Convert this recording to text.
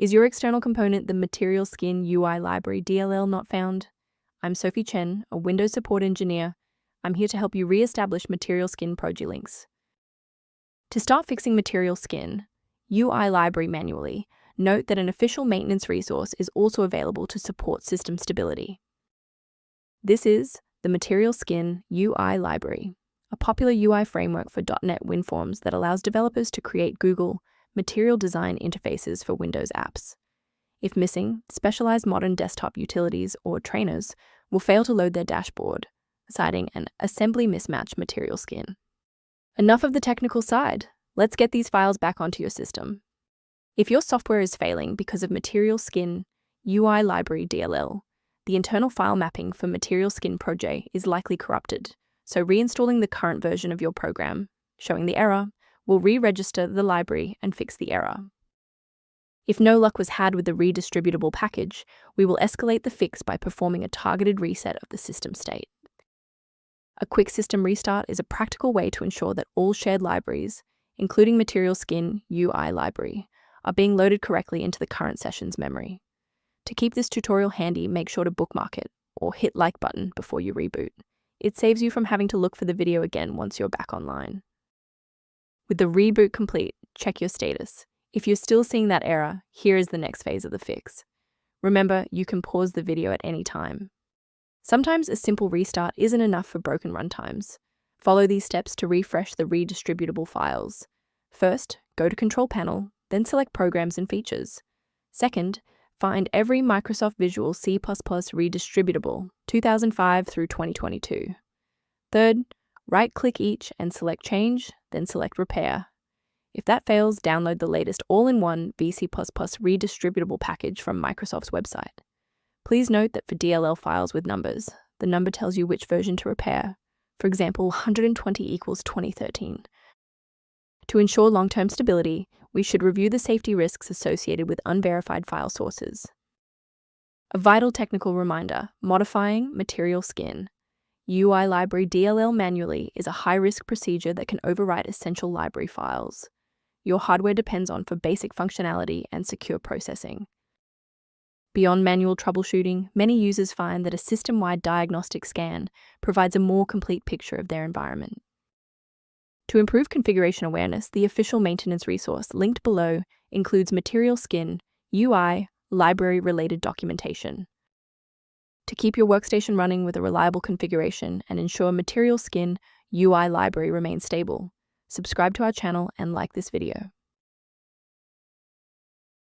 Is your external component the Materialskin UI library DLL not found? I'm Sophie Chen, a Windows support engineer. I'm here to help you re-establish Materialskin Proj links. To start fixing Materialskin UI library manually, note that an official maintenance resource is also available to support system stability. This is the Materialskin UI library, a popular UI framework for .NET WinForms that allows developers to create Google material design interfaces for Windows apps. If missing, specialized modern desktop utilities or trainers will fail to load their dashboard, citing an assembly mismatch Materialskin. Enough of the technical side. Let's get these files back onto your system. If your software is failing because of Materialskin UI library DLL, the internal file mapping for Materialskin Proj is likely corrupted, so reinstalling the current version of your program, showing the error, will re-register the library and fix the error. If no luck was had with the Redistributable package, we will escalate the fix by performing a targeted reset of the system state. A quick system restart is a practical way to ensure that all shared libraries, including Materialskin UI library, are being loaded correctly into the current session's memory. To keep this tutorial handy, make sure to bookmark it or hit like button before you reboot. It saves you from having to look for the video again once you're back online. With the reboot complete, check your status. If you're still seeing that error, here is the next phase of the fix. Remember, you can pause the video at any time. Sometimes a simple restart isn't enough for broken runtimes. Follow these steps to refresh the redistributable files. First, go to Control Panel, then select Programs and Features. Second, find every Microsoft Visual C++ Redistributable 2005 through 2022. Third, right-click each and select Change, then select Repair. If that fails, download the latest all-in-one VC++ Redistributable package from Microsoft's website. Please note that for DLL files with numbers, the number tells you which version to repair. For example, 120 equals 2013. To ensure long-term stability, we should review the safety risks associated with unverified file sources. A vital technical reminder: modifying Materialskin UI library DLL manually is a high-risk procedure that can overwrite essential library files your hardware depends on for basic functionality and secure processing. Beyond manual troubleshooting, many users find that a system-wide diagnostic scan provides a more complete picture of their environment. To improve configuration awareness, the official maintenance resource linked below includes Materialskin UI library-related documentation. To keep your workstation running with a reliable configuration and ensure Materialskin UI library remains stable, subscribe to our channel and like this video.